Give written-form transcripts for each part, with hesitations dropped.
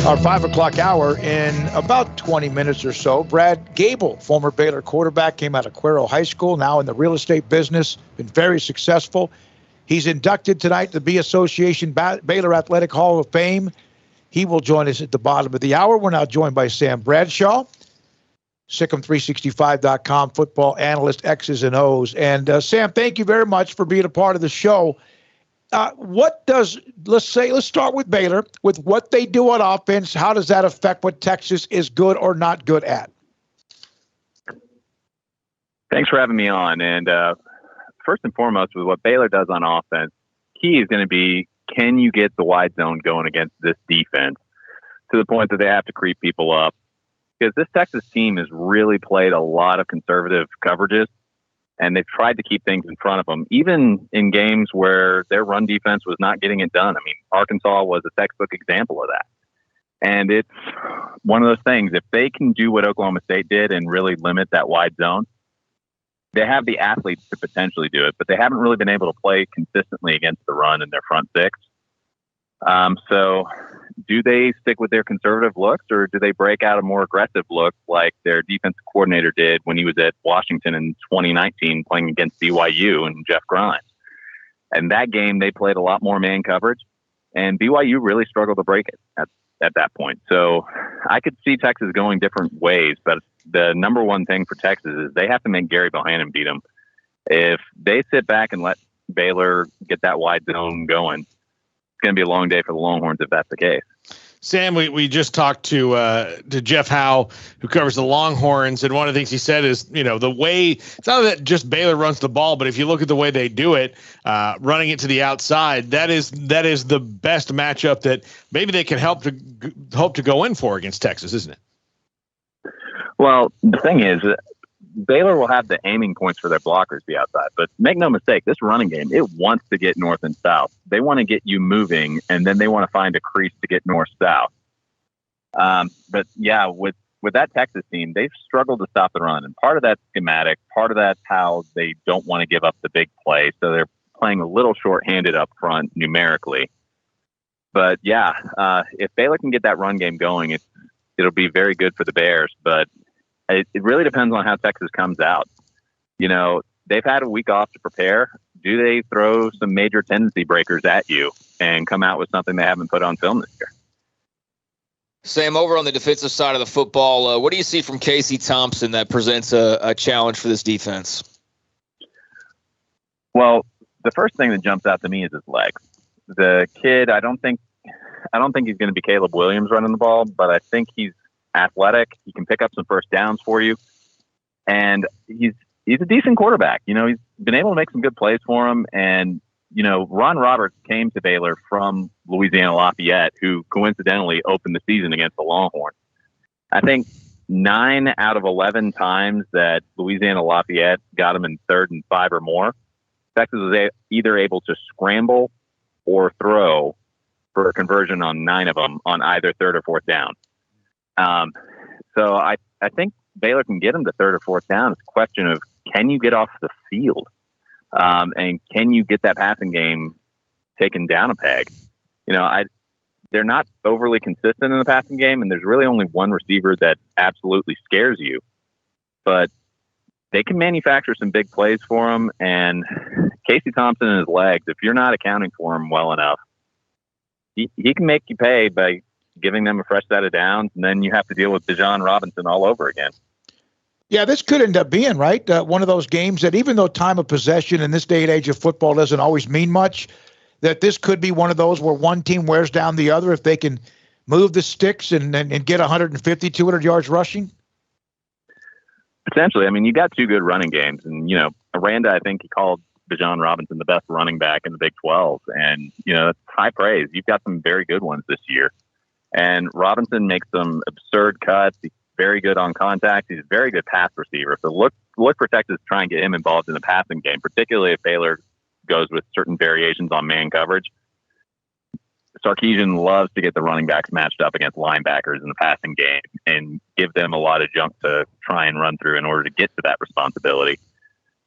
our 5 o'clock hour in about 20 minutes or so. Brad Gable, former Baylor quarterback, came out of Cuero High School, now in the real estate business, been very successful. He's inducted tonight to the B Association Baylor Athletic Hall of Fame. He will join us at the bottom of the hour. We're now joined by Sam Bradshaw, Sikkim365.com football analyst, X's and O's. And Sam, thank you very much for being a part of the show. Let's start with Baylor, with what they do on offense. How does that affect what Texas is good or not good at? Thanks for having me on. And first and foremost, with what Baylor does on offense, key is going to be, can you get the wide zone going against this defense to the point that they have to creep people up? Because this Texas team has really played a lot of conservative coverages, and they've tried to keep things in front of them, even in games where their run defense was not getting it done. I mean, Arkansas was a textbook example of that. And it's one of those things, if they can do what Oklahoma State did and really limit that wide zone, they have the athletes to potentially do it, but they haven't really been able to play consistently against the run in their front six. So do they stick with their conservative looks, or do they break out a more aggressive look like their defensive coordinator did when he was at Washington in 2019 playing against BYU and Jeff Grimes? And that game, they played a lot more man coverage, and BYU really struggled to break it at that point. So I could see Texas going different ways, but the number one thing for Texas is they have to make Gary Bohannon beat them. If they sit back and let Baylor get that wide zone going, it's going to be a long day for the Longhorns if that's the case. Sam, we just talked to Jeff Howe, who covers the Longhorns, and one of the things he said is, the way, it's not that just Baylor runs the ball, but if you look at the way they do it, running it to the outside, that is the best matchup that maybe they can hope to go in for against Texas, isn't it? Well, the thing is, Baylor will have the aiming points for their blockers be outside, but make no mistake, this running game, it wants to get north and south. They want to get you moving, and then they want to find a crease to get north-south. But yeah, with that Texas team, they've struggled to stop the run, and part of that's schematic, part of that's how they don't want to give up the big play, so they're playing a little short-handed up front numerically. But yeah, if Baylor can get that run game going, it'll be very good for the Bears, but it really depends on how Texas comes out. They've had a week off to prepare. Do they throw some major tendency breakers at you and come out with something they haven't put on film this year? Sam, over on the defensive side of the football, what do you see from Casey Thompson that presents a challenge for this defense? Well, the first thing that jumps out to me is his legs. The kid, I don't think he's going to be Caleb Williams running the ball, but I think he's athletic. He can pick up some first downs for you, and he's a decent quarterback. He's been able to make some good plays for him. And Ron Roberts came to Baylor from Louisiana Lafayette, who coincidentally opened the season against the Longhorns. I think 9 out of 11 times that Louisiana Lafayette got him in 3rd and 5 or more, Texas was either able to scramble or throw for a conversion on 9 of them on either 3rd or 4th down. So I think Baylor can get him to 3rd or 4th down. It's a question of, can you get off the field? And can you get that passing game taken down a peg? They're not overly consistent in the passing game, and there's really only one receiver that absolutely scares you. But they can manufacture some big plays for him, and Casey Thompson and his legs, if you're not accounting for him well enough, he can make you pay by giving them a fresh set of downs, and then you have to deal with Bijan Robinson all over again. Yeah, this could end up being, right, one of those games that even though time of possession in this day and age of football doesn't always mean much, that this could be one of those where one team wears down the other if they can move the sticks and get 150, 200 yards rushing? Potentially. I mean, you got 2 good running games, and, Aranda, I think he called Bijan Robinson the best running back in the Big 12, and, that's high praise. You've got some very good ones this year. And Robinson makes some absurd cuts. He's very good on contact. He's a very good pass receiver. So look for Texas to try and get him involved in the passing game, particularly if Baylor goes with certain variations on man coverage. Sarkisian loves to get the running backs matched up against linebackers in the passing game and give them a lot of junk to try and run through in order to get to that responsibility.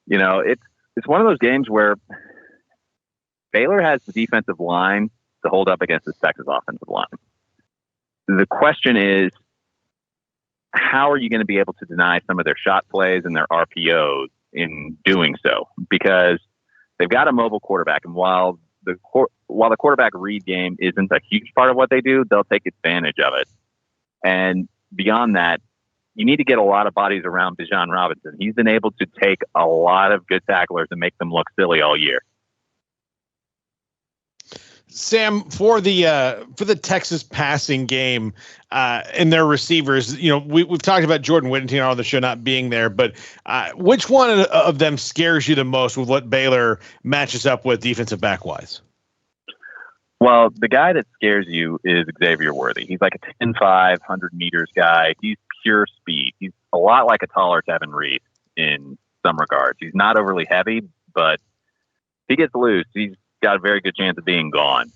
It's one of those games where Baylor has the defensive line to hold up against the Texas offensive line. the question is, how are you going to be able to deny some of their shot plays and their RPOs in doing so? Because they've got a mobile quarterback, and while the quarterback read game isn't a huge part of what they do, they'll take advantage of it. And beyond that, you need to get a lot of bodies around Bijan Robinson. He's been able to take a lot of good tacklers and make them look silly all year. Sam, for the Texas passing game and their receivers, we've talked about Jordan Whittington on the show not being there, but which one of them scares you the most with what Baylor matches up with defensive back wise? Well, the guy that scares you is Xavier Worthy. He's like a 10'5", 100 meters guy. He's pure speed. He's a lot like a taller Tevin Reed in some regards. He's not overly heavy, but if he gets loose, he's got a very good chance of being gone.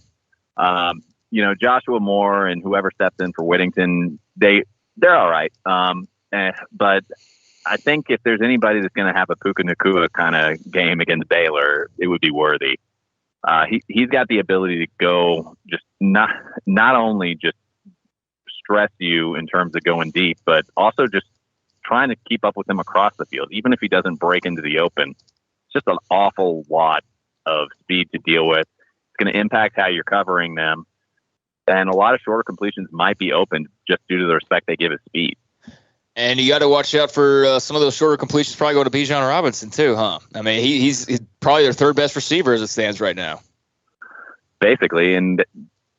Joshua Moore and whoever steps in for Whittington, they're all right. But I think if there's anybody that's going to have a Puka Nacua kind of game against Baylor, it would be Worthy. He's got the ability to go just not only just stress you in terms of going deep, but also just trying to keep up with him across the field. Even if he doesn't break into the open, it's just an awful lot of speed to deal with. It's going to impact how you're covering them. And a lot of shorter completions might be open just due to the respect they give his speed. And you got to watch out for some of those shorter completions probably go to Bijan Robinson too, huh? I mean, he's probably their third best receiver as it stands right now. Basically, and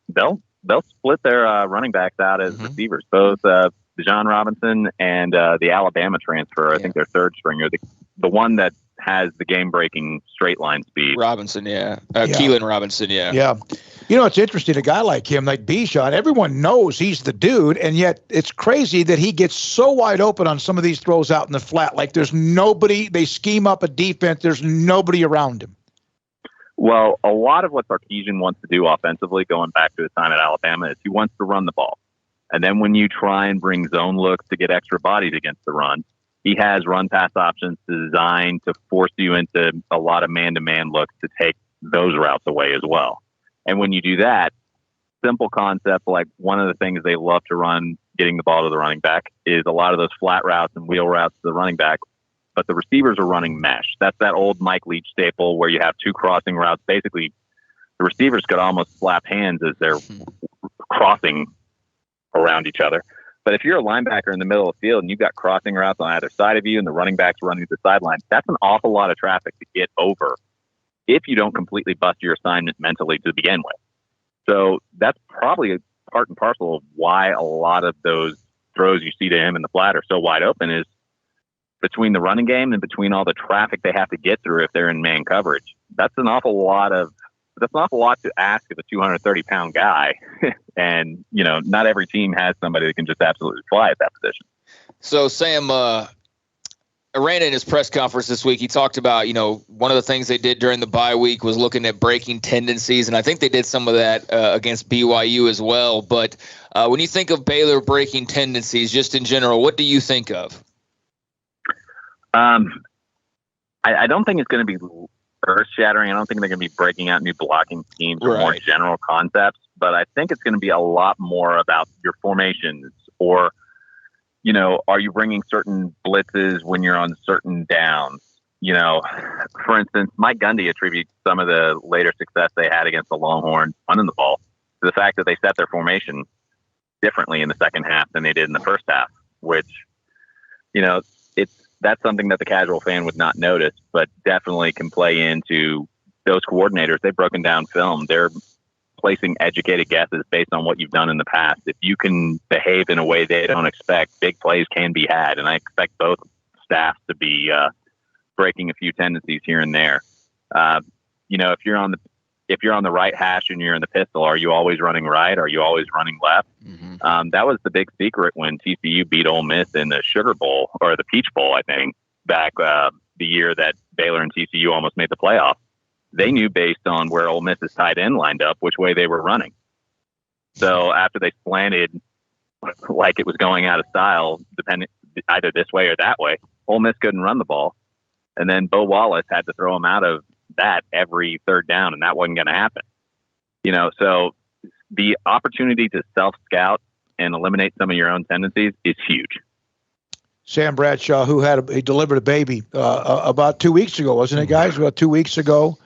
they'll split their running backs out as receivers, both Bijan Robinson and the Alabama transfer. I think their third stringer, the one that has the game-breaking straight line speed. Robinson, Keelan Robinson, Yeah. It's interesting. A guy like him, like Bijan, everyone knows he's the dude, and yet it's crazy that he gets so wide open on some of these throws out in the flat. Like there's nobody, they scheme up a defense, there's nobody around him. Well, a lot of what Sarkisian wants to do offensively, going back to his time at Alabama, is he wants to run the ball. And then when you try and bring zone looks to get extra bodies against the run, he has run-pass options designed to force you into a lot of man-to-man looks to take those routes away as well. And when you do that, simple concept, like one of the things they love to run, getting the ball to the running back, is a lot of those flat routes and wheel routes to the running back. But the receivers are running mesh. That's that old Mike Leach staple where you have two crossing routes. Basically, the receivers could almost slap hands as they're crossing around each other. But if you're a linebacker in the middle of the field and you've got crossing routes on either side of you and the running backs running to the sideline, that's an awful lot of traffic to get over if you don't completely bust your assignment mentally to begin with. So that's probably a part and parcel of why a lot of those throws you see to him in the flat are so wide open, is between the running game and between all the traffic they have to get through if they're in man coverage. That's an awful lot to ask of a 230-pound guy. And, not every team has somebody that can just absolutely fly at that position. So, Sam, Aranda in his press conference this week, he talked about, one of the things they did during the bye week was looking at breaking tendencies. And I think they did some of that against BYU as well. But when you think of Baylor breaking tendencies, just in general, what do you think of? I don't think it's going to be earth-shattering. I don't think they're going to be breaking out new blocking schemes or more general concepts, but I think it's going to be a lot more about your formations, or, are you bringing certain blitzes when you're on certain downs? For instance, Mike Gundy attributes some of the later success they had against the Longhorns running the ball to the fact that they set their formation differently in the second half than they did in the first half, which, that's something that the casual fan would not notice, but definitely can play into those coordinators. They've broken down film. They're placing educated guesses based on what you've done in the past. If you can behave in a way they don't expect, big plays can be had. And I expect both staffs to be breaking a few tendencies here and there. If you're on the right hash and you're in the pistol, are you always running right? Are you always running left? That was the big secret when TCU beat Ole Miss in the Sugar Bowl, or the Peach Bowl, I think, back the year that Baylor and TCU almost made the playoff. They knew based on where Ole Miss's tight end lined up which way they were running. So after they slanted like it was going out of style, depending either this way or that way, Ole Miss couldn't run the ball. And then Bo Wallace had to throw him out of that every third down, and that wasn't going to happen. So the opportunity to self-scout and eliminate some of your own tendencies is huge. Sam Bradshaw, who he delivered a baby about 2 weeks ago, wasn't it, guys? About 2 weeks ago.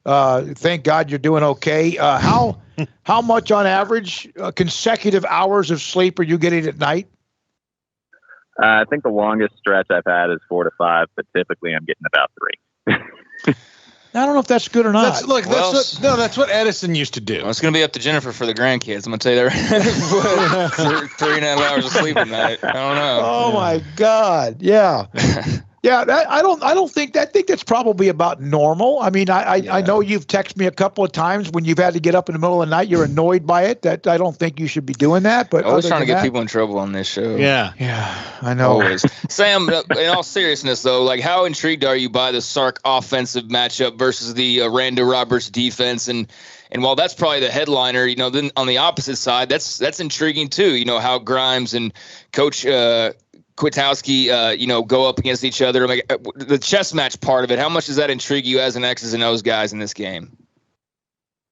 Thank God you're doing okay. How much on average consecutive hours of sleep are you getting at night? I think the longest stretch I've had is 4 to 5, but typically I'm getting about 3. I don't know if that's good or not. That's what Edison used to do. Well, it's going to be up to Jennifer for the grandkids. I'm going to tell you that. 3.5 hours of sleep a night. I don't know. Oh my God. Yeah. Yeah, I don't think that. I think that's probably about normal. I mean, I know you've texted me a couple of times when you've had to get up in the middle of the night. You're annoyed by it. That I don't think you should be doing that. But always trying to get people in trouble on this show. Yeah, I know. Always. Sam, in all seriousness though, like how intrigued are you by the Sark offensive matchup versus the Aranda Roberts defense? And while that's probably the headliner, then on the opposite side, that's intriguing too. How Grimes and Coach Kwiatkowski, go up against each other. Like the chess match part of it, how much does that intrigue you as an X's and O's guys in this game?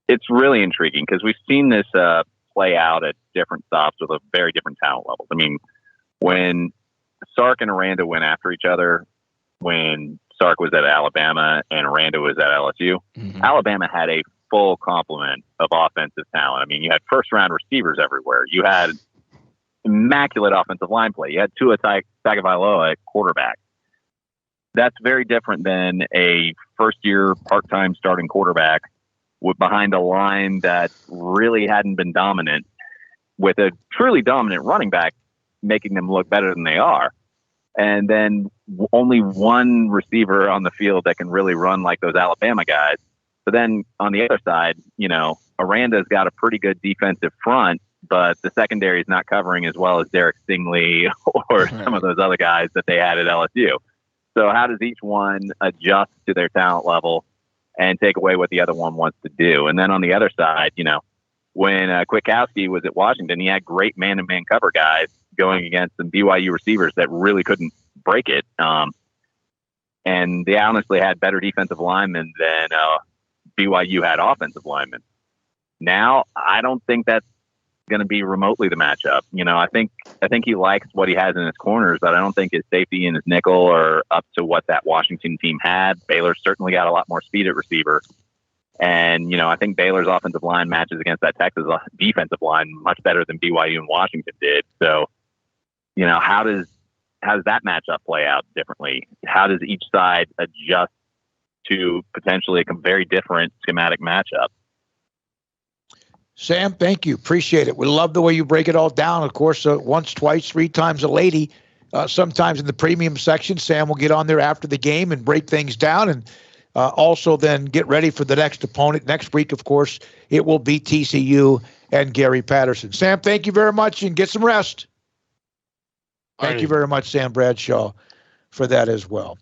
It's really intriguing because we've seen this play out at different stops with a very different talent levels. I mean, when Sark and Aranda went after each other, when Sark was at Alabama and Aranda was at LSU, Alabama had a full complement of offensive talent. I mean, you had first-round receivers everywhere. You had immaculate offensive line play. You had Tua Tagovailoa at quarterback. That's very different than a first-year part-time starting quarterback behind a line that really hadn't been dominant, with a truly dominant running back making them look better than they are. And then only one receiver on the field that can really run like those Alabama guys. But then on the other side, Aranda's got a pretty good defensive front, but the secondary is not covering as well as Derek Stingley or some of those other guys that they had at LSU. So how does each one adjust to their talent level and take away what the other one wants to do? And then on the other side, when Kwiatkowski was at Washington, he had great man-to-man cover guys going against some BYU receivers that really couldn't break it. And they honestly had better defensive linemen than BYU had offensive linemen. Now, I don't think that's going to be remotely the matchup. I think he likes what he has in his corners, but I don't think his safety and his nickel are up to what that Washington team had. Baylor certainly got a lot more speed at receiver. And, I think Baylor's offensive line matches against that Texas defensive line much better than BYU and Washington did. So, how does that matchup play out differently? How does each side adjust to potentially a very different schematic matchup? Sam, thank you. Appreciate it. We love the way you break it all down. Of course, once, twice, 3 times a lady. Sometimes in the premium section, Sam will get on there after the game and break things down, and also then get ready for the next opponent. Next week, of course, it will be TCU and Gary Patterson. Sam, thank you very much, and get some rest. Thank you very much, Sam Bradshaw, for that as well.